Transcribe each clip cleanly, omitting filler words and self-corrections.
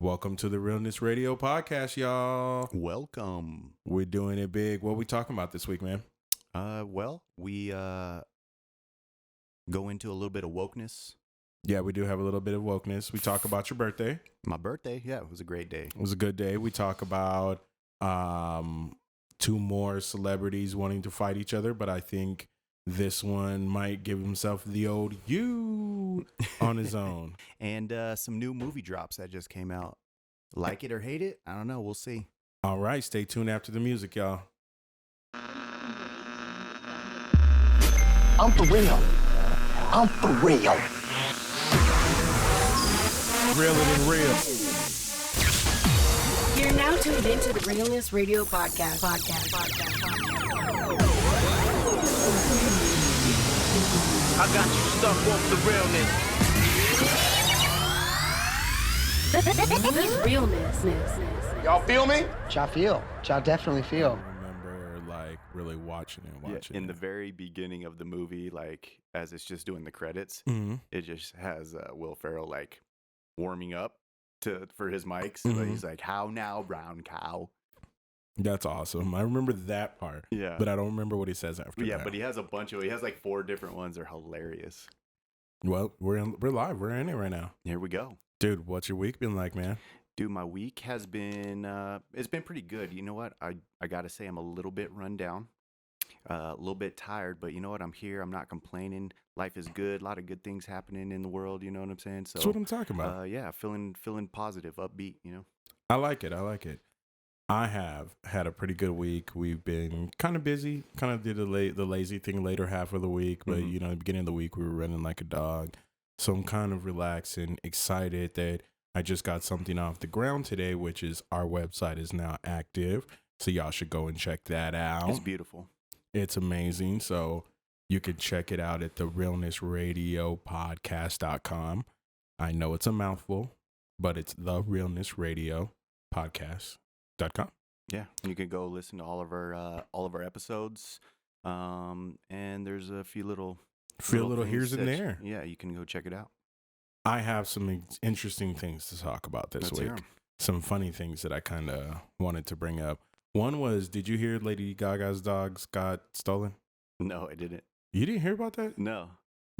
Welcome to the Realness Radio Podcast, y'all. Welcome. We're doing it big. What are we talking about this week, man? We go into a little bit of wokeness. Yeah, we do have a little bit of wokeness. We talk about your birthday. My birthday, yeah, it was a great day. It was a good day. We talk about two more celebrities wanting to fight each other, but I think this one might give himself the old you on his own. And some new movie drops that just came out. Like it or hate it, I don't know. We'll see. All right, stay tuned after the music, y'all. I'm for real. I'm for real. Realer than real. You're now tuned into the Realness Radio Podcast. I got you stuck off the realness. This realness. Y'all feel me? Y'all feel. Y'all definitely I feel. remember like really watching it. In the very beginning of the movie, like as it's just doing the credits, it just has Will Ferrell like warming up for his mics. Like, he's like, "How now, brown cow?" That's awesome. I remember that part. Yeah. But I don't remember what he says after Yeah, that. but he has like 4 different ones. They're hilarious. Well, we're live. We're in it right now. Here we go. Dude, what's your week been like, man? Dude, my week has been, it's been pretty good. You know what? I got to say I'm a little bit run down, a little bit tired, but you know what? I'm here. I'm not complaining. Life is good. A lot of good things happening in the world. You know what I'm saying? So That's what I'm talking about. yeah, feeling positive, upbeat, you know? I like it. I have had a pretty good week. We've been kind of busy, kind of did the lazy thing later half of the week, but you know, the beginning of the week we were running like a dog. So I'm kind of relaxed and excited that I just got something off the ground today, which is our website is now active. So y'all should go and check that out. It's beautiful. It's amazing. So you can check it out at the realnessradiopodcast.com. I know it's a mouthful, but it's the realnessradiopodcast.com. Yeah, you could go listen to all of our episodes, and there's a few little things here's and that there. Yeah, you can go check it out. I have some interesting things to talk about this Let's hear week. 'em. Some funny things that I kind of wanted to bring up. One was, did you hear Lady Gaga's dogs got stolen? No, I didn't. You didn't hear about that? No,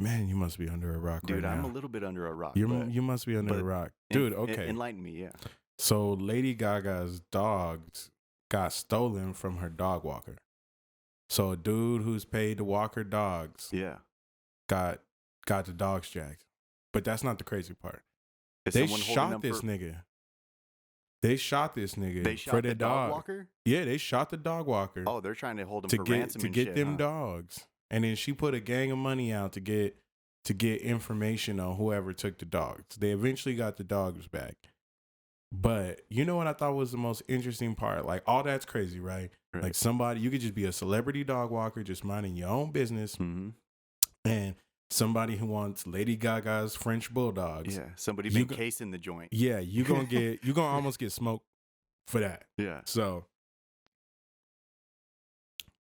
Man, you must be under a rock dude, right I'm now. a little bit under a rock. You but must be under a rock. Dude, okay. Enlighten me, yeah. So Lady Gaga's dogs got stolen from her dog walker. So a dude who's paid to walk her dogs Yeah. got the dogs jacked. But that's not the crazy part. Is They someone holding shot them this for- nigga. They shot this nigga They for shot the the dog walker? Yeah, they shot the dog walker Oh, they're trying to hold him to for get ransom to and get shit, them huh? dogs. And then she put a gang of money out to get information on whoever took the dogs. They eventually got the dogs back. But you know what I thought was the most interesting part? Like, all that's crazy, right? Right. Like, somebody, you could just be a celebrity dog walker, just minding your own business, Mm-hmm. and somebody who wants Lady Gaga's French bulldogs. Yeah, somebody You been go- casing the joint. Yeah, you're gonna almost get smoked for that. Yeah. So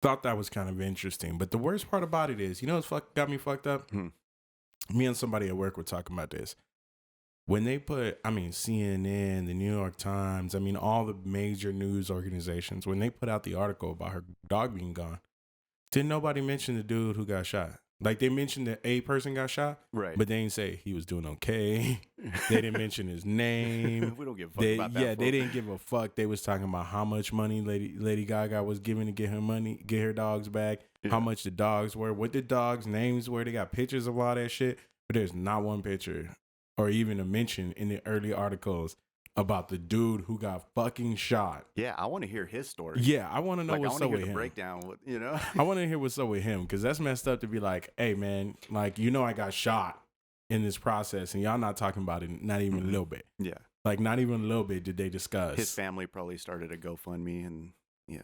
thought that was kind of interesting. But the worst part about it is, you know what's got me fucked up? Me and somebody at work were talking about this. When they put, CNN, the New York Times, all the major news organizations, when they put out the article about her dog being gone, didn't nobody mention the dude who got shot? Like, they mentioned that a person got shot, Right. but they didn't say he was doing okay. They didn't mention his name. We don't give a fuck about that. Yeah, they fool. didn't give a fuck. They was talking about how much money Lady Gaga was giving to get her dogs back, how much the dogs were, what the dogs' names were. They got pictures of all that shit, but there's not one picture or even a mention in the early articles about the dude who got fucking shot. Yeah, I want to hear his story. Yeah, I want to know Like, I what's want to up hear with the him. breakdown. You know. I want to hear what's up with him, because that's messed up to be like, hey, man, like, I got shot in this process, and y'all not talking about it, not even a little bit. Yeah. Like, not even a little bit did they discuss. His family probably started a GoFundMe, and You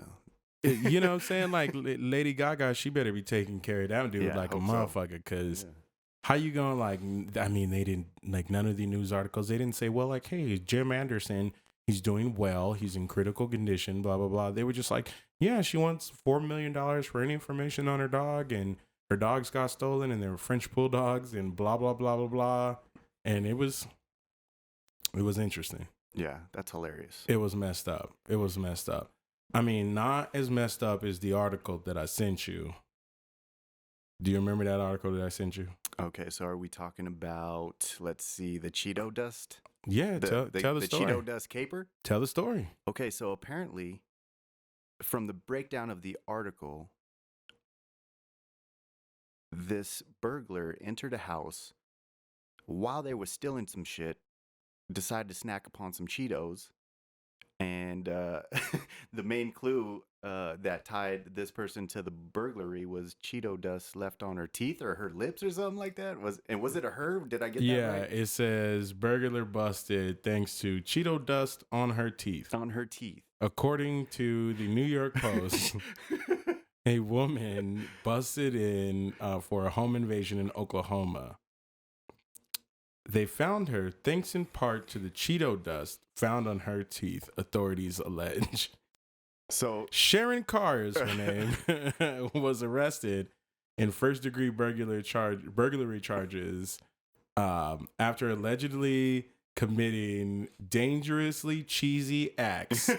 know what I'm saying? Like, Lady Gaga, she better be taking care of that dude Yeah, like a hope so. motherfucker, because how you going, like, they didn't, like, none of the news articles, they didn't say, well, like, hey, Jim Anderson, he's doing well, he's in critical condition, blah, blah, blah. They were just like, yeah, she wants $4 million for any information on her dog, and her dogs got stolen, and they were French bulldogs, and blah, blah, blah, blah, blah. And it was interesting. Yeah, that's hilarious. It was messed up. It was messed up. I mean, not as messed up as the article that I sent you. Do you remember that article that I sent you? Okay, so are we talking about, let's see, the Cheeto dust? Yeah, tell the story. Cheeto dust caper? Tell the story. Okay, so apparently, from the breakdown of the article, this burglar entered a house while they were stealing some shit, decided to snack upon some Cheetos, and the main clue that tied this person to the burglary was Cheeto dust left on her teeth or her lips or something like that. Was it a her? Did I get that right? Yeah, it says burglar busted thanks to Cheeto dust on her teeth. On her teeth. According to the New York Post, a woman busted in for a home invasion in Oklahoma. They found her thanks in part to the Cheeto dust found on her teeth, authorities allege. So Sharon Carr is her name, was arrested in first-degree burglary charges after allegedly committing dangerously cheesy acts.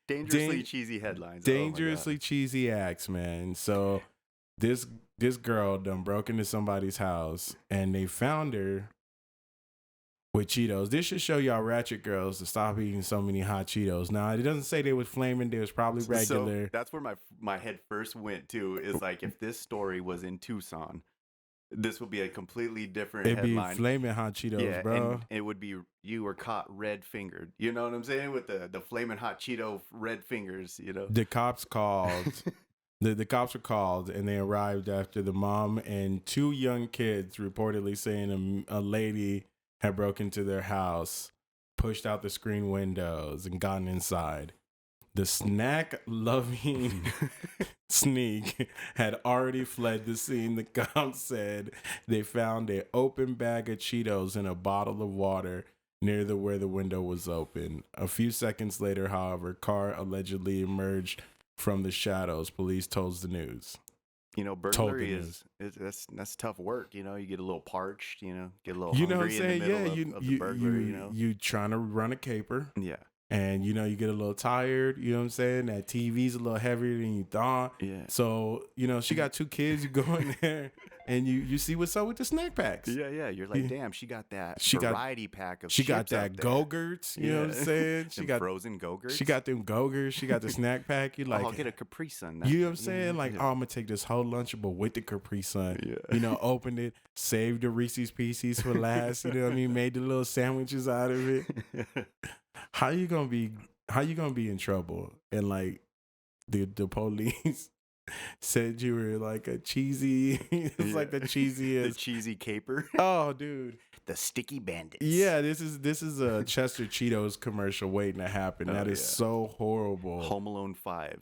Dangerously cheesy headlines. Dangerously cheesy acts, man. So this girl done broke into somebody's house and they found her with Cheetos. This should show y'all ratchet girls to stop eating so many hot Cheetos. Now, it doesn't say they was flaming. They was probably regular. So that's where my head first went to, is like, if this story was in Tucson, this would be a completely different headline. It'd be flaming hot Cheetos, yeah, bro. And it would be, you were caught red-fingered. You know what I'm saying? With the flaming hot Cheeto red fingers, you know? The cops called. The cops were called, and they arrived after the mom and two young kids reportedly saying a lady had broken into their house, pushed out the screen windows, and gotten inside. The snack-loving sneak had already fled the scene. The cops said they found an open bag of Cheetos and a bottle of water near where the window was open. A few seconds later, however, Carr allegedly emerged from the shadows, police told the news. You know, burglary that's tough work. You know, you get a little parched. You know, get a little hungry in the middle of the burglary. You know, you trying to run a caper. Yeah. And, you know, you get a little tired, you know what I'm saying? That TV's a little heavier than you thought. Yeah. So, you know, she got two kids, you go in there and you see what's up with the snack packs. Yeah. You're like, damn, she got that variety pack of She got chips that Go-Gurts, you know what I'm saying? She got frozen Go-Gurts. She got them Go-Gurts. She got the snack pack. You like, I'll get a Capri Sun. You know what I'm saying? Like, oh, I'm going to take this whole Lunchable with the Capri Sun. Yeah. You know, opened it, saved the Reese's Pieces for last. You know what I mean? Made the little sandwiches out of it. How you gonna be in trouble? And like the police said you were like a cheesy, it's like the cheesiest. The cheesy caper. Oh, dude. The sticky bandits. Yeah, this is a Chester Cheetos commercial waiting to happen. That is so horrible. Home Alone 5.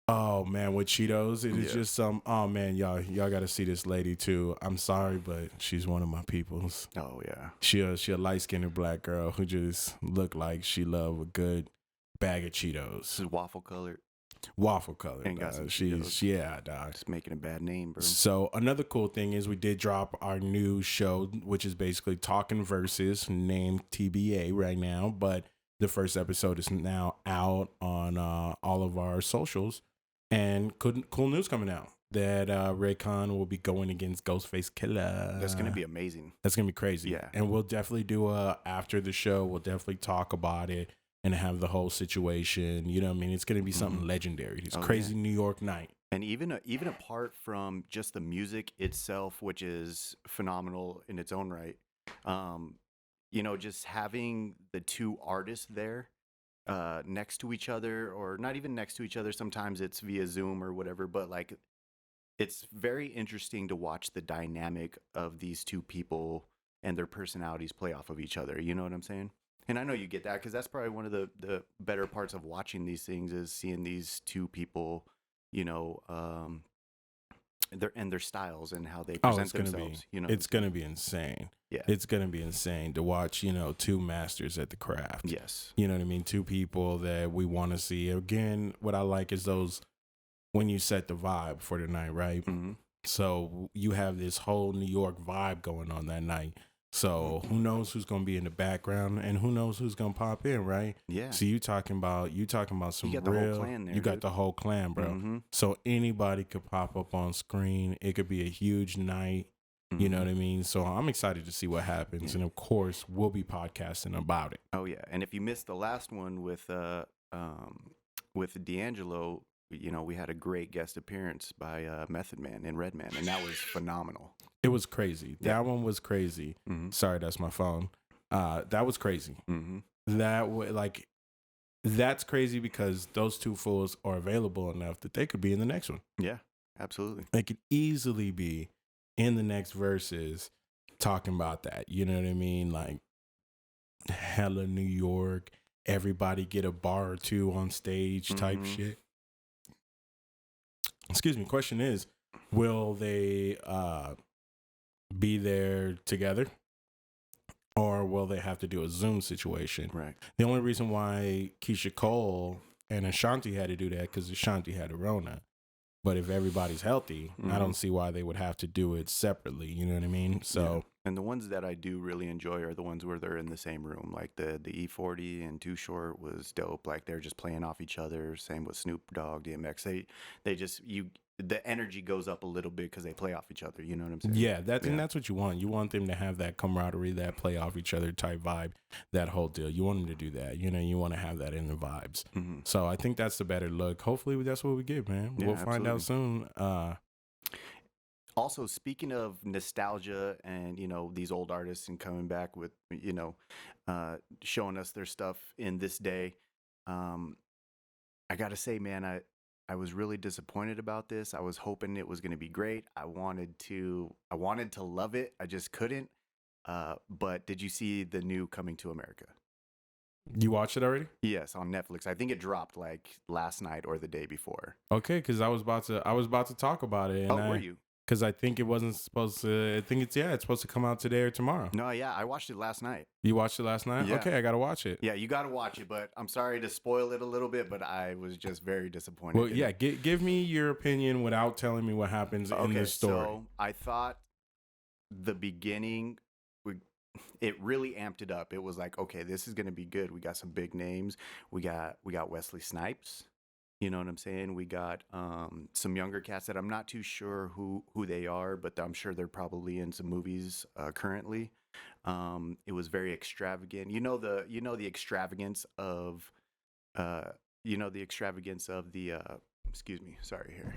Oh man, with Cheetos, it is just some. Oh man, y'all got to see this lady too. I'm sorry, but she's one of my peoples. Oh yeah, she a light skinned black girl who just looked like she loved a good bag of Cheetos. This is waffle colored. And got some Cheetos. Yeah, dog. Just making a bad name, bro. So another cool thing is we did drop our new show, which is basically Talking Verses, named TBA right now, but the first episode is now out on all of our socials. And cool news coming out that Raycon will be going against Ghostface Killah. That's going to be amazing. That's going to be crazy. Yeah. And we'll definitely do after the show, we'll definitely talk about it and have the whole situation. You know what I mean? It's going to be something legendary. It's crazy New York night. And even apart from just the music itself, which is phenomenal in its own right, you know, just having the two artists there, next to each other, or not even next to each other. Sometimes it's via Zoom or whatever, but like, it's very interesting to watch the dynamic of these two people and their personalities play off of each other. You know what I'm saying? And I know you get that because that's probably one of the better parts of watching these things is seeing these two people, you know, their styles and how they present themselves. You know, it's gonna be insane. Yeah, it's gonna be insane to watch. You know, two masters at the craft. Yes, you know what I mean. Two people that we want to see. Again, what I like is those when you set the vibe for the night, right? Mm-hmm. So you have this whole New York vibe going on that night. So who knows who's gonna be in the background, and who knows who's gonna pop in, right? Yeah. So you talking about some You got the real. whole clan there, you got dude. the whole clan, bro. Mm-hmm. So anybody could pop up on screen. It could be a huge night. You know what I mean? So I'm excited to see what happens, and of course we'll be podcasting about it. Oh yeah, and if you missed the last one with D'Angelo, you know, we had a great guest appearance by Method Man and Redman, and that was phenomenal. It was crazy. Yeah. That one was crazy. Mm-hmm. Sorry, that's my phone. That was crazy. Mm-hmm. That's crazy because those two fools are available enough that they could be in the next one. Yeah, absolutely. They could easily be in the next verses talking about that. You know what I mean? Like hella New York, everybody get a bar or two on stage type shit. Excuse me. Question is, will they be there together, or will they have to do a Zoom situation? Right. The only reason why Keisha Cole and Ashanti had to do that because Ashanti had a Rona. But if everybody's healthy, I don't see why they would have to do it separately. You know what I mean? So, and the ones that I do really enjoy are the ones where they're in the same room. Like the E40 and Too Short was dope. Like they're just playing off each other. Same with Snoop Dogg, DMX. They just the energy goes up a little bit because they play off each other. You know what I'm saying? yeah, and that's what you want. You want them to have that camaraderie, that play off each other type vibe, that whole deal. You want them to do that. You know, you want to have that in the vibes. Mm-hmm. So I think that's the better look. Hopefully that's what we get, man. Yeah, We'll find out soon. Also, speaking of nostalgia and, you know, these old artists and coming back with, you know, showing us their stuff in this day, I got to say, man, I was really disappointed about this. I was hoping it was going to be great. I wanted to love it. I just couldn't. But did you see the new Coming to America? You watched it already? Yes, on Netflix. I think it dropped like last night or the day before. Okay, because I was about to talk about it. And Were you? Because I think it wasn't supposed to. I think it's supposed to come out today or tomorrow. No, yeah, I watched it last night. You watched it last night? Yeah. Okay, I gotta watch it. Yeah, you got to watch it, but I'm sorry to spoil it a little bit, but I was just very disappointed. Well, yeah, give me your opinion without telling me what happens in the story. So I thought the beginning, it really amped it up. It was like, okay, this is going to be good. We got some big names. We got Wesley Snipes. You know what I'm saying? We got some younger cats that I'm not too sure who they are, but I'm sure they're probably in some movies currently. It was very extravagant. You know the extravagance of excuse me, sorry here.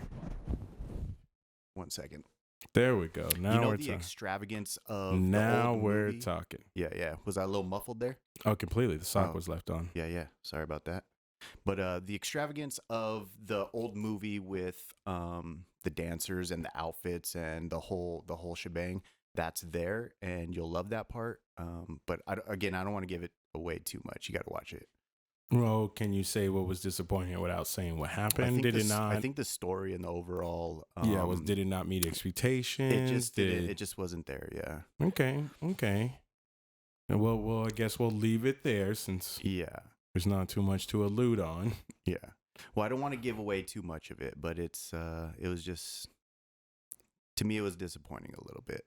1 second. There we go. Now You know we're the talking. extravagance of Now the old we're movie? talking. Yeah. Was I a little muffled there? Oh, completely. The sock Oh. was left on. Yeah. Sorry about that. But the extravagance of the old movie with the dancers and the outfits and the whole shebang, that's there, and you'll love that part. But I don't want to give it away too much. You got to watch it. Well, can you say what was disappointing without saying what happened? Did it not? I think the story and the overall. Did it not meet expectations? It just wasn't there. Yeah. Okay. And well, I guess we'll leave it there since Yeah. there's not too much to allude on. Yeah. Well, I don't want to give away too much of it, but it was just, to me, it was disappointing a little bit.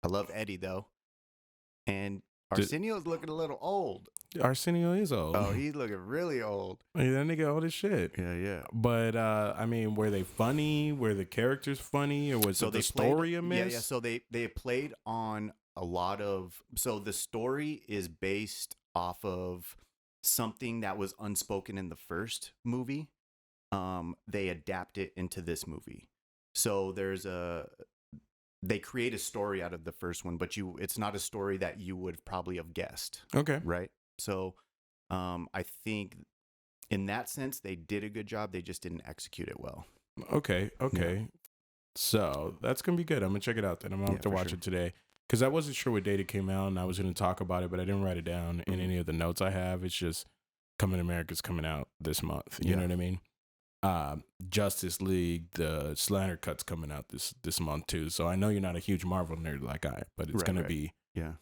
I love Eddie though, and Arsenio's looking a little old. Arsenio is old. Oh, he's looking really old. Hey, that nigga old as shit. Yeah. But I mean, were they funny? Were the characters funny, or was it the story a miss? Yeah. So they played on a lot of. So the story is based off of something that was unspoken in the first movie. They adapt it into this movie. So they create a story out of the first one, but it's not a story that you would probably have guessed. Okay. Right. So, I think in that sense, they did a good job. They just didn't execute it well. Okay. Yeah. So that's going to be good. I'm going to check it out then. I'm going to have to watch it today. Because I wasn't sure what date it came out, and I was going to talk about it, but I didn't write it down in any of the notes I have. It's just Coming to America's coming out this month. You know what I mean? Justice League, the Snyder Cut's coming out this month too. So I know you're not a huge Marvel nerd like I, but it's going to be... Yeah.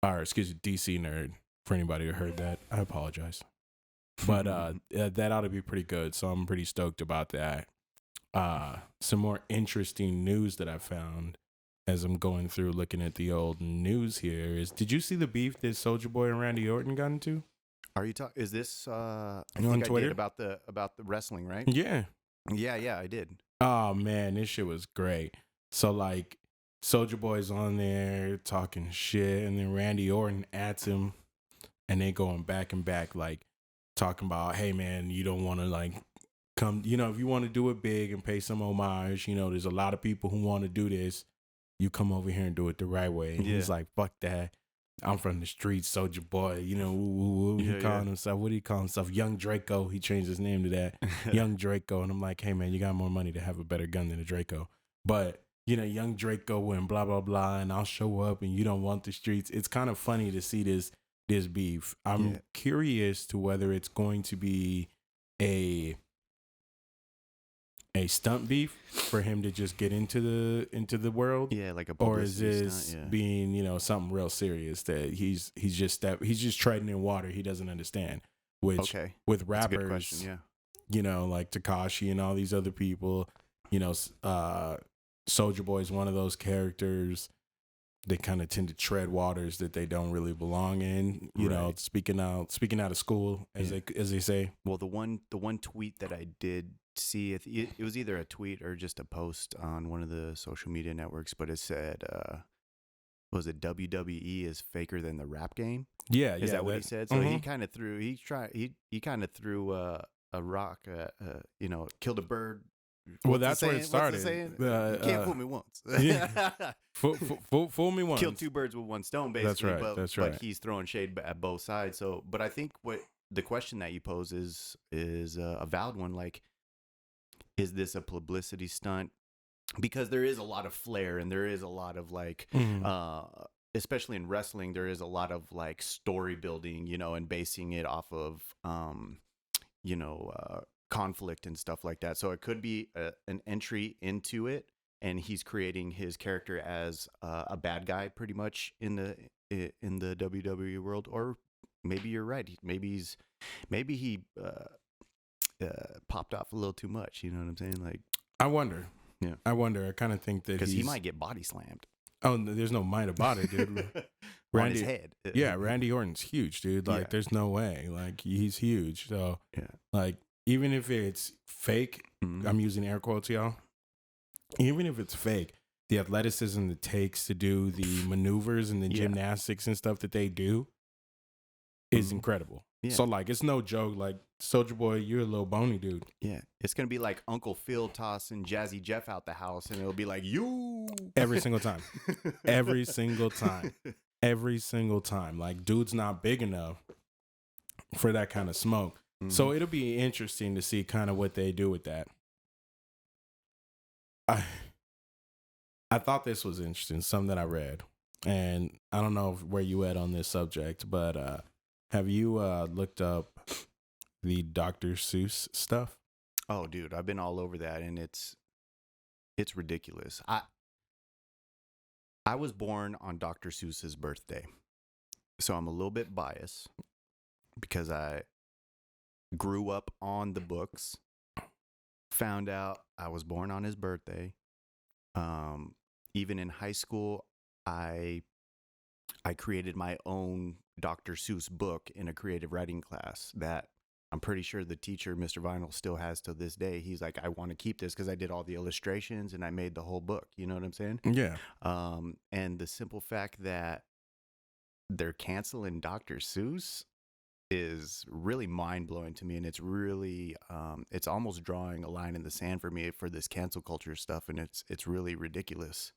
Or, excuse me, DC nerd. For anybody who heard that, I apologize. But that ought to be pretty good. So I'm pretty stoked about that. Some more interesting news that I found. as I'm going through looking at the old news here is, did you see the beef that Soulja Boy and Randy Orton got into? Are you talking? Is this? I You on think I Twitter? did about the wrestling, right? Yeah. Yeah, I did. Oh man, this shit was great. So like, Soulja Boy's on there talking shit, and then Randy Orton at him, and they going back and back, like talking about, hey man, you don't want to like come, you know, if you want to do it big and pay some homage, you know, there's a lot of people who want to do this. You come over here and do it the right way. And he's like, fuck that. I'm from the streets, Soulja Boy. You know, woo. He calling himself, what do he call himself? Young Draco. He changed his name to that. Young Draco. And I'm like, hey, man, you got more money to have a better gun than a Draco. But, you know, Young Draco and blah, blah, blah. And I'll show up and you don't want the streets. It's kind of funny to see this beef. I'm curious to whether it's going to be a stunt beef for him to just get into the world, like a or is publicity this stunt, being, you know, something real serious that he's just treading in water he doesn't understand, which with rappers, that's a good question, you know, like Tekashi and all these other people, you know, Soulja Boy is one of those characters. They kind of tend to tread waters that they don't really belong in, you know, speaking out of school, as they say. Well, the one tweet that I did see, it was either a tweet or just a post on one of the social media networks, but it said, was it WWE is faker than the rap game? Yeah, is that what he said? So he kind of threw, he kind of threw a rock, you know, killed a bird. Well, that's where it started. You can't fool me once. Fool me once. Kill two birds with one stone, basically. That's right. But he's throwing shade at both sides. So, but I think what the question that you pose is a valid one. Like, is this a publicity stunt? Because there is a lot of flair and there is a lot of like, especially in wrestling, there is a lot of like story building, you know, and basing it off of, you know, conflict and stuff like that. So it could be an entry into it, and he's creating his character as a bad guy, pretty much in the WWE world. Or maybe you're right. Maybe he popped off a little too much. You know what I'm saying? Like, I wonder. Yeah, I wonder. I kind of think that because he might get body slammed. Oh, there's no mind about it, dude. On his head. Yeah, Randy Orton's huge, dude. Like, there's no way. Like, he's huge. So, like, even if it's fake, I'm using air quotes, y'all. Even if it's fake, the athleticism it takes to do the maneuvers and the gymnastics and stuff that they do is incredible. Yeah. So, like, it's no joke. Like, Soulja Boy, you're a little bony dude. Yeah. It's going to be like Uncle Phil tossing Jazzy Jeff out the house, and it'll be like, you. Every single time. Every single time. Every single time. Like, dude's not big enough for that kind of smoke. So it'll be interesting to see kind of what they do with that. I thought this was interesting, something that I read. And I don't know where you at on this subject, but have you looked up the Dr. Seuss stuff? Oh, dude, I've been all over that, and it's ridiculous. I was born on Dr. Seuss's birthday, so I'm a little bit biased because I grew up on the books, found out I was born on his birthday. Even in high school, I created my own Dr. Seuss book in a creative writing class that I'm pretty sure the teacher, Mr. Vinyl, still has to this day. He's like, I want to keep this because I did all the illustrations and I made the whole book. You know what I'm saying? Yeah. And the simple fact that they're canceling Dr. Seuss is really mind-blowing to me, and it's really it's almost drawing a line in the sand for me for this cancel culture stuff, and it's really ridiculous.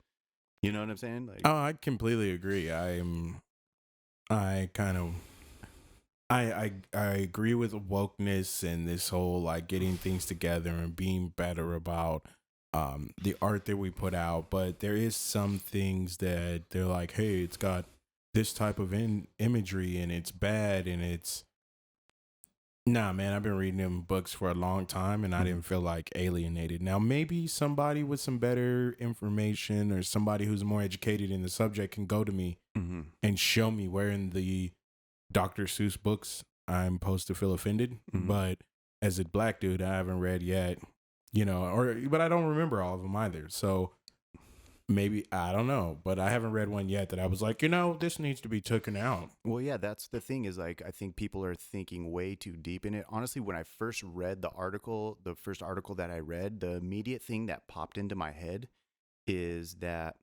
You know what I'm saying? Like, oh, I completely agree. I agree with wokeness and this whole like getting things together and being better about the art that we put out, but there is some things that they're like, hey, it's got this type of imagery and it's bad, and it's nah, man, I've been reading them books for a long time and I didn't feel like alienated. Now maybe somebody with some better information or somebody who's more educated in the subject can go to me and show me where in the Dr. Seuss books I'm supposed to feel offended. But as a black dude, I haven't read yet, you know, but I don't remember all of them either. So Maybe, I don't know, but I haven't read one yet that I was like, this needs to be taken out. Well, yeah, that's the thing is like I think people are thinking way too deep in it. Honestly, when I first read the first article that I read, the immediate thing that popped into my head is that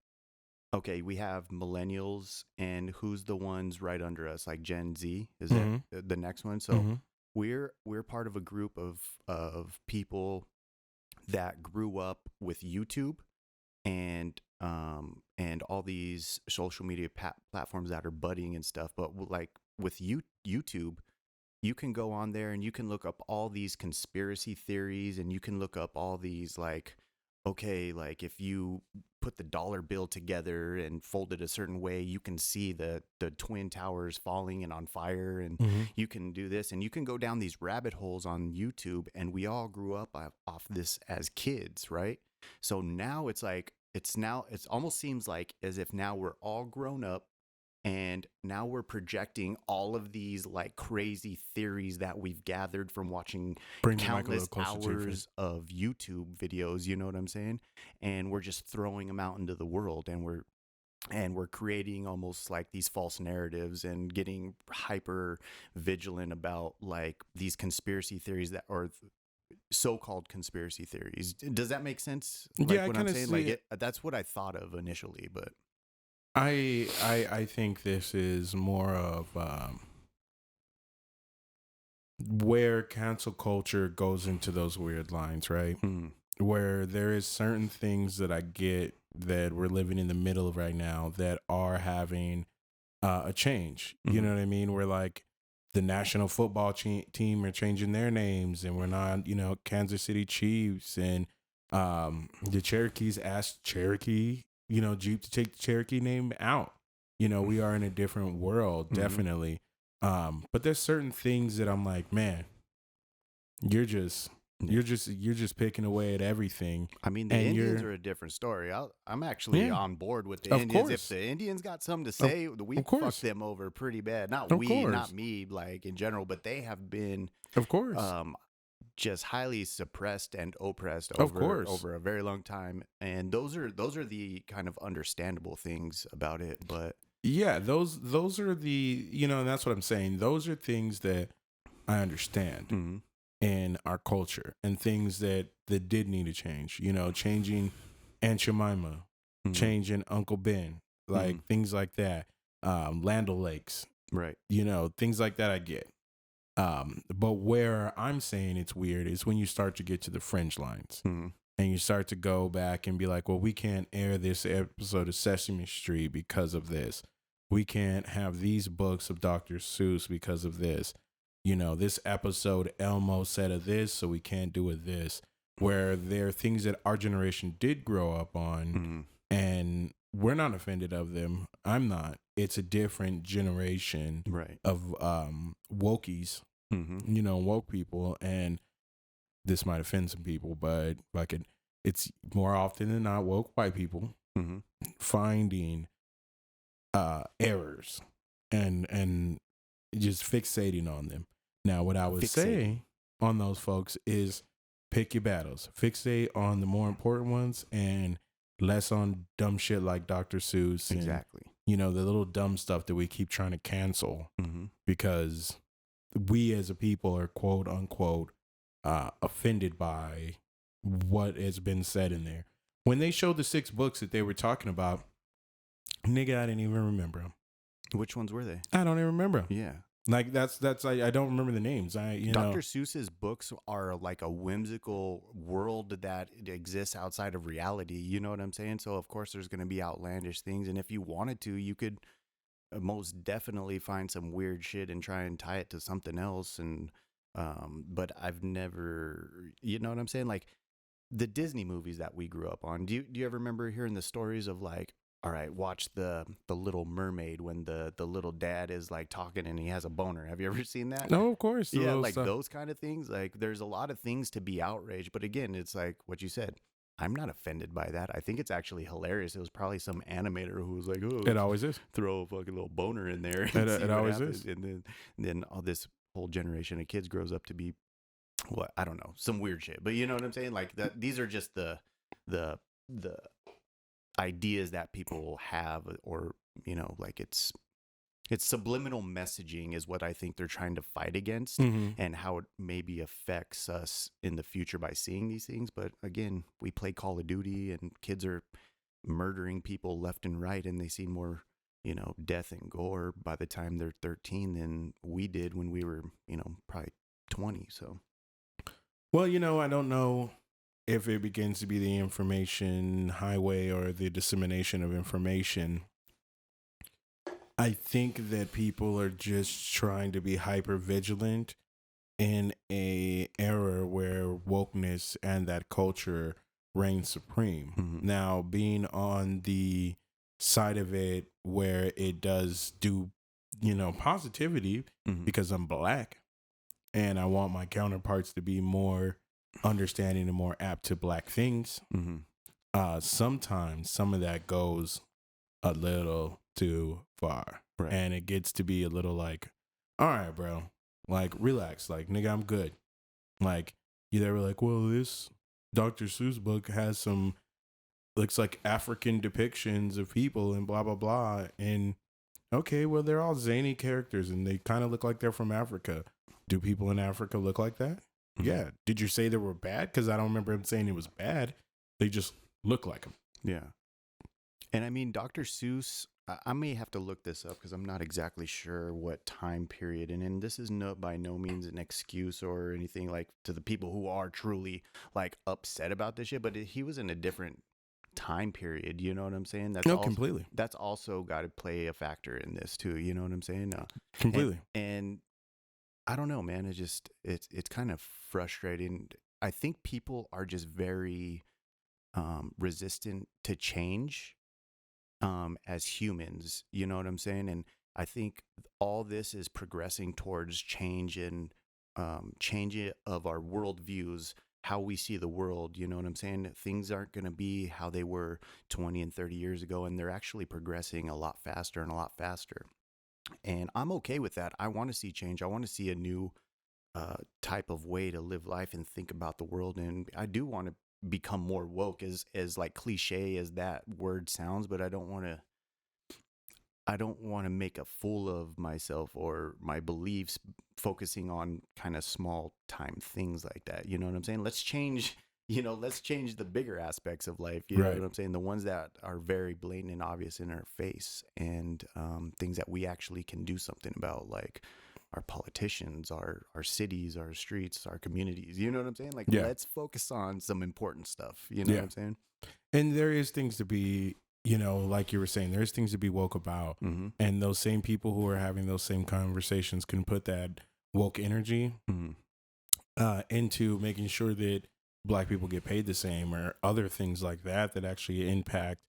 okay, we have millennials and who's the ones right under us, like Gen Z is that the next one. So we're part of a group of people that grew up with YouTube and all these social media platforms that are budding and stuff. But like with YouTube, you can go on there and you can look up all these conspiracy theories and you can look up all these like, okay, like if you put the dollar bill together and fold it a certain way, you can see the twin towers falling and on fire, and you can do this and you can go down these rabbit holes on YouTube. And we all grew up off this as kids, right? So now it's like it almost seems like as if now we're all grown up and now we're projecting all of these like crazy theories that we've gathered from watching countless hours of YouTube videos, you know what I'm saying? And we're just throwing them out into the world, and we're creating almost like these false narratives and getting hyper vigilant about like these conspiracy theories that are so-called conspiracy theories. Does that make sense? Like yeah, what I'm saying? Like that's what I thought of initially, but I think this is more of where cancel culture goes into those weird lines, right? Where there is certain things that I get that we're living in the middle of right now that are having a change. You know what I mean? Where like the national football team are changing their names, and we're not, Kansas City Chiefs, and the Cherokees asked Cherokee, Jeep to take the Cherokee name out. We are in a different world, definitely. But there's certain things that I'm like, man, you're just picking away at everything. I mean, the Indians are a different story. I'm actually on board with the Indians. If the Indians got something to say, we fucked them over pretty bad. Not me, like in general, but they have been, of course, just highly suppressed and oppressed over a very long time. And those are the kind of understandable things about it. But yeah, those are the, and that's what I'm saying. Those are things that I understand in our culture, and things that did need to change. Changing Aunt Jemima, changing Uncle Ben, like things like that. Land O'Lakes, right? Things like that I get. But where I'm saying it's weird is when you start to get to the fringe lines and you start to go back and be like, well, we can't air this episode of Sesame Street because of this. We can't have these books of Dr. Seuss because of this. This episode, Elmo said of this, so we can't do it this. Where there are things that our generation did grow up on, and we're not offended of them. I'm not. It's a different generation of wokies, woke people, and this might offend some people, but like it's more often than not woke white people finding errors and just fixating on them. Now, what I would say on those folks is pick your battles. Fixate on the more important ones and less on dumb shit like Dr. Seuss. Exactly. And, the little dumb stuff that we keep trying to cancel because we as a people are quote unquote offended by what has been said in there. When they showed the 6 books that they were talking about, nigga, I didn't even remember them. Which ones were they? I don't even remember them. Yeah. Like that's I don't remember the names. Dr. Seuss's books are like a whimsical world that exists outside of reality. You know what I'm saying? So of course there's going to be outlandish things, and if you wanted to, you could most definitely find some weird shit and try and tie it to something else. And but I've never, you know what I'm saying? Like the Disney movies that we grew up on. Do you ever remember hearing the stories of like, all right, watch the Little Mermaid when the little dad is like talking and he has a boner. Have you ever seen that? No, of course. Yeah, like those kind of things. Like there's a lot of things to be outraged. But again, it's like what you said. I'm not offended by that. I think it's actually hilarious. It was probably some animator who was like, oh, it always is. Throw a fucking little boner in there. It always is. And then all this whole generation of kids grows up to be, what, I don't know, some weird shit. But you know what I'm saying? Like that. These are just the ideas that people have, or like it's subliminal messaging is what I think they're trying to fight against, and how it maybe affects us in the future by seeing these things. But again, we play Call of Duty and kids are murdering people left and right, and they see more death and gore by the time they're 13 than we did when we were probably 20. So well, I don't know if it begins to be the information highway or the dissemination of information. I think that people are just trying to be hyper vigilant in a era where wokeness and that culture reigns supreme. Now, being on the side of it where it does do, positivity, because I'm Black and I want my counterparts to be more understanding and more apt to Black things. Sometimes some of that goes a little too far, right. And it gets to be a little like, all right, bro, like relax, like nigga, I'm good. Like they were like, well, this Dr. Seuss book has some looks like African depictions of people and blah blah blah, and okay, well, they're all zany characters and they kind of look like they're from Africa. Do people in Africa look like that? Yeah. Did you say they were bad? Because I don't remember him saying it was bad. They just look like them. Yeah. And I mean, Dr. Seuss, I may have to look this up because I'm not exactly sure what time period. And this is by no means an excuse or anything, like, to the people who are truly like upset about this shit. But he was in a different time period. You know what I'm saying? That's completely. That's also got to play a factor in this too. You know what I'm saying? Completely. And I don't know, man. It's kind of frustrating. I think people are just very resistant to change. As humans, you know what I'm saying? And I think all this is progressing towards change and change of our worldviews, how we see the world, you know what I'm saying? Things aren't going to be how they were 20 and 30 years ago, and they're actually progressing a lot faster and a lot faster. And I'm okay with that. I want to see change. I want to see a new type of way to live life and think about the world. And I do want to become more woke, as like cliche as that word sounds, but I don't want to make a fool of myself or my beliefs focusing on kind of small time things like that. You know what I'm saying? Let's change the bigger aspects of life. You know what I'm saying? The ones that are very blatant and obvious in our face, and things that we actually can do something about, like our politicians, our cities, our streets, our communities. You know what I'm saying? Like, let's focus on some important stuff. You know what I'm saying? And there is things to be, like you were saying, there's things to be woke about. And those same people who are having those same conversations can put that woke energy into making sure that Black people get paid the same, or other things like that actually impact,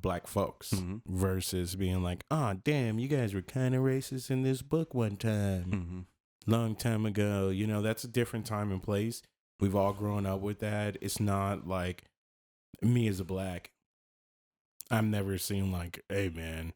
Black folks, versus being like, oh, damn, you guys were kind of racist in this book one time, long time ago. That's a different time and place. We've all grown up with that. It's not like me as a Black. I've never seen like, hey, man,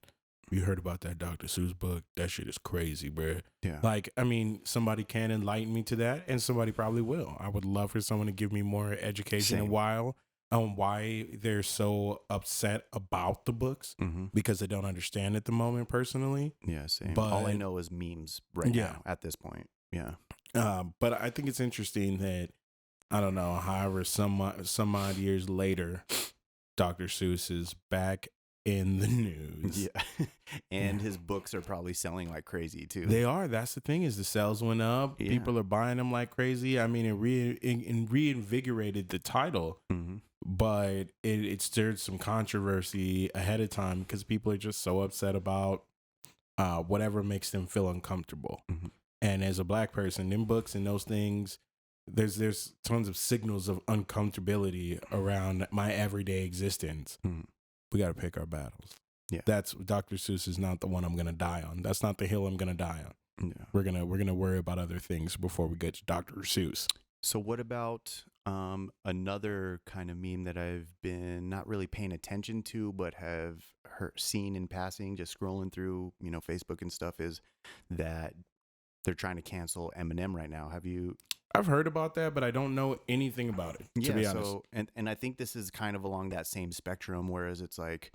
you heard about that Dr. Seuss book? That shit is crazy, bro. Yeah. Like, I mean, somebody can enlighten me to that, and somebody probably will. I would love for someone to give me more education on why they're so upset about the books, because they don't understand at the moment personally. Yeah, same. But all I know is memes now at this point. Yeah. But I think it's interesting that, I don't know, however, some odd years later, Dr. Seuss is back in the news. Yeah. And his books are probably selling like crazy too. They are. That's the thing, is the sales went up. Yeah. People are buying them like crazy. I mean, it reinvigorated the title, but it stirred some controversy ahead of time because people are just so upset about whatever makes them feel uncomfortable. And as a Black person, them books and those things, there's tons of signals of uncomfortability around my everyday existence. We got to pick our battles. Yeah, that's Dr. Seuss is not the one I'm gonna die on. That's not the hill I'm gonna die on. Yeah, we're gonna worry about other things before we get to Dr. Seuss. So what about another kind of meme that I've been not really paying attention to, but have seen in passing, just scrolling through, Facebook and stuff, is that they're trying to cancel Eminem right now. Have you? I've heard about that, but I don't know anything about it, to be honest. So, and I think this is kind of along that same spectrum, whereas it's like,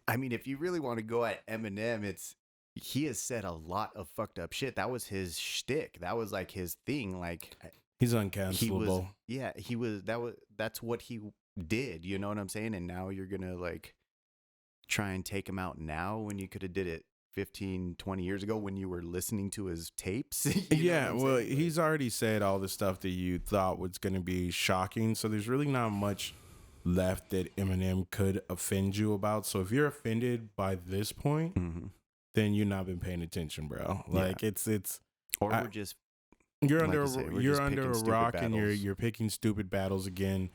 I mean, if you really want to go at Eminem, he has said a lot of fucked up shit. That was his shtick. That was like his thing. Like, He's uncancelable. That's what he did. You know what I'm saying? And now you're gonna like try and take him out now when you could have did it 15, 20 years ago when you were listening to his tapes. Yeah, well, he's already said all the stuff that you thought was going to be shocking. So there's really not much left that Eminem could offend you about. So if you're offended by this point, then you've not been paying attention, bro. Like it's we're just you're like under a rock and you're picking stupid battles again.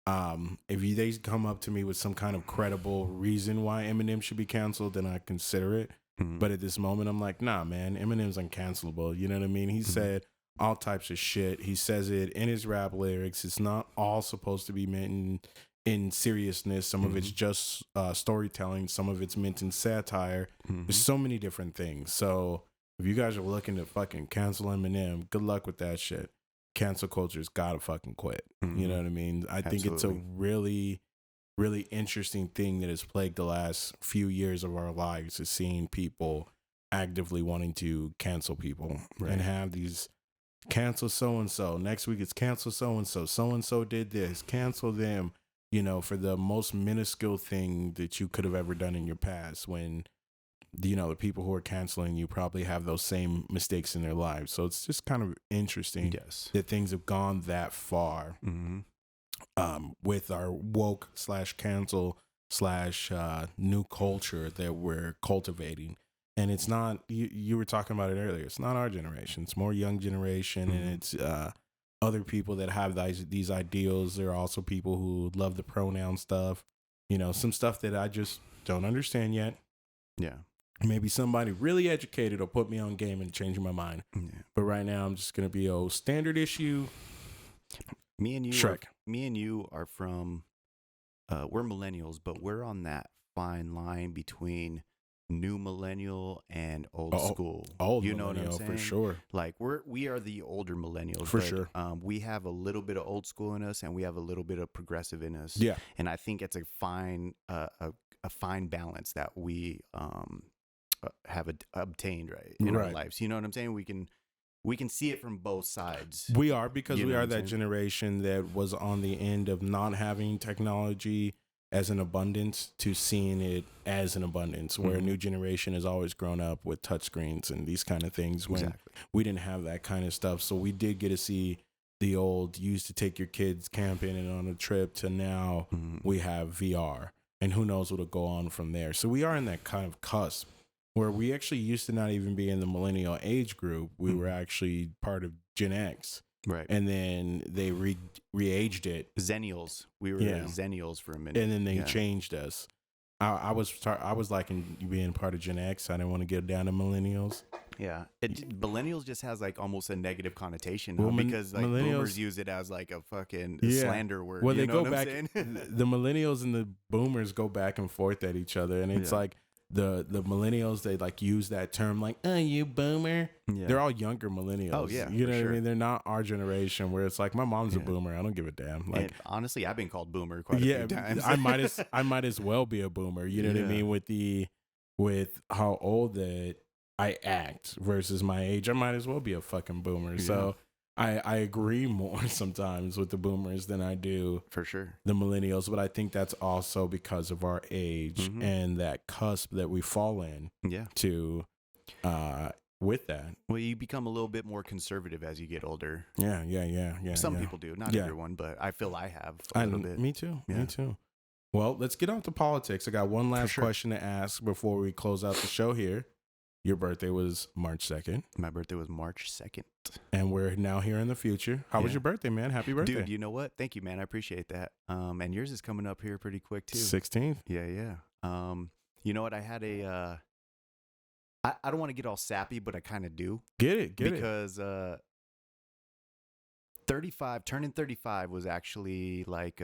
If they come up to me with some kind of credible reason why Eminem should be canceled, then I consider it. But at this moment, I'm like, nah, man, Eminem's uncancelable. You know what I mean? He said all types of shit. He says it in his rap lyrics. It's not all supposed to be meant in seriousness. Some of it's just storytelling. Some of it's meant in satire. There's so many different things. So if you guys are looking to fucking cancel Eminem, good luck with that shit. Cancel culture's gotta fucking quit. You know what I mean? I think it's a really, really interesting thing that has plagued the last few years of our lives, is seeing people actively wanting to cancel people and have these cancel so-and-so. Next week it's cancel so-and-so. So-and-so did this. Cancel them, you know, for the most minuscule thing that you could have ever done in your past, when, you know, the people who are canceling you probably have those same mistakes in their lives. So it's just kind of interesting that things have gone that far with our woke / cancel / new culture that we're cultivating. And it's not, you were talking about it earlier, it's not our generation. It's more young generation, and it's other people that have these ideals. There are also people who love the pronoun stuff, you know, some stuff that I just don't understand yet. Yeah. Maybe somebody really educated will put me on game and change my mind. Yeah. But right now I'm just going to be a standard issue. Me and you Shrek. Are from, we're millennials, but we're on that fine line between new millennial and old school. Old, you know what I'm saying? For sure. Like we are the older millennials. For sure. We have a little bit of old school in us, and we have a little bit of progressive in us. Yeah. And I think it's a fine balance that we have obtained in our lives. You know what I'm saying? We can see it from both sides. We are, because we are that generation that was on the end of not having technology as an abundance to seeing it as an abundance, where a new generation has always grown up with touchscreens and these kind of things when we didn't have that kind of stuff. So we did get to see the old, you used to take your kids camping and on a trip, to now we have VR, and who knows what'll go on from there. So we are in that kind of cusp where we actually used to not even be in the millennial age group. We were actually part of Gen X. Right. And then they re-aged it. Zennials. We were Zennials for a minute. And then they changed us. I was liking being part of Gen X. I didn't want to get down to millennials. Yeah. Millennials just has like almost a negative connotation because like boomers use it as like a fucking slander word. Well, they go back. The millennials and the boomers go back and forth at each other. And it's like, the millennials, they like use that term like, oh, you boomer. Yeah. They're all younger millennials. Oh yeah, you know what I mean? They're not our generation where it's like, my mom's a boomer, I don't give a damn. Like, and honestly, I've been called boomer quite a few times. I might as well be a boomer. You know what I mean? With how old that I act versus my age, I might as well be a fucking boomer. So I agree more sometimes with the boomers than I do for sure the millennials, but I think that's also because of our age and that cusp that we fall in to with that. Well, you become a little bit more conservative as you get older. Yeah. Some people do, not everyone, but I feel I have a little bit. Me too. Well, let's get on to politics. I got one last question to ask before we close out the show here. Your birthday was March 2nd. My birthday was March 2nd. And we're now here in the future. How was your birthday, man? Happy birthday. Dude, you know what? Thank you, man. I appreciate that. And yours is coming up here pretty quick, too. 16th? Yeah. You know what? I had a... I don't want to get all sappy, but I kind of do. Get it. Because 35, turning 35 was actually like...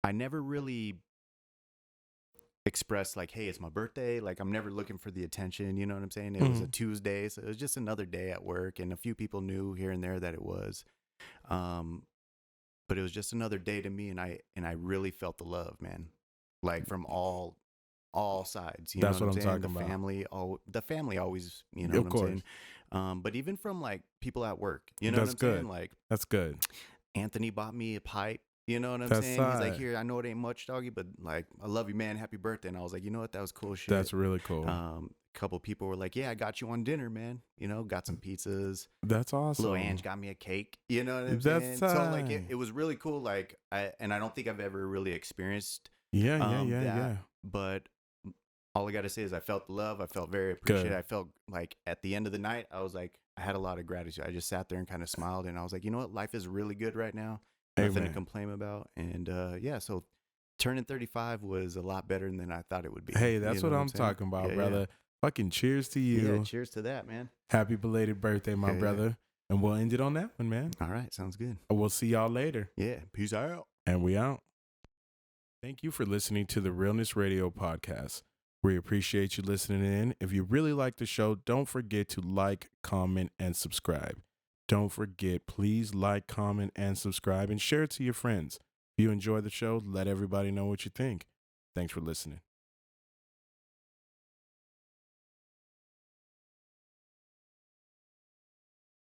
I never really express like, hey, it's my birthday. Like, I'm never looking for the attention. You know what I'm saying? It was a Tuesday, so it was just another day at work, and a few people knew here and there that it was. But it was just another day to me, and I really felt the love, man. Like from all sides. You That's know what I'm saying? talking about. The family always, you know what I'm saying? But even from like people at work, you know what I'm saying? Like, that's good. Anthony bought me a pipe. You know what I'm That's saying? He's like, tight. here, I know it ain't much, doggy, but like, I love you, man. Happy birthday. And I was like, you know what? That was cool shit. That's really cool. A couple people were like, yeah, I got you on dinner, man. You know, got some pizzas. That's awesome. Little Ange got me a cake. You know what I'm That's saying? So like, tight. it was really cool. Like, I don't think I've ever really experienced Yeah. that. But all I got to say is I felt the love. I felt very appreciated. I felt like at the end of the night, I was like, I had a lot of gratitude. I just sat there and kind of smiled, and I was like, you know what? Life is really good right now. Nothing to complain about. And yeah, so turning 35 was a lot better than I thought it would be. Hey, that's what I'm talking about, brother. Fucking cheers to you. Yeah, cheers to that, man. Happy belated birthday, my brother. And we'll end it on that one, man. All right, sounds good. We'll see y'all later. Yeah, peace out. And we out. Thank you for listening to the Realness Radio Podcast. We appreciate you listening in. If you really like the show, don't forget to like, comment, and subscribe. Don't forget, please like, comment, and subscribe, and share it to your friends. If you enjoy the show, let everybody know what you think. Thanks for listening.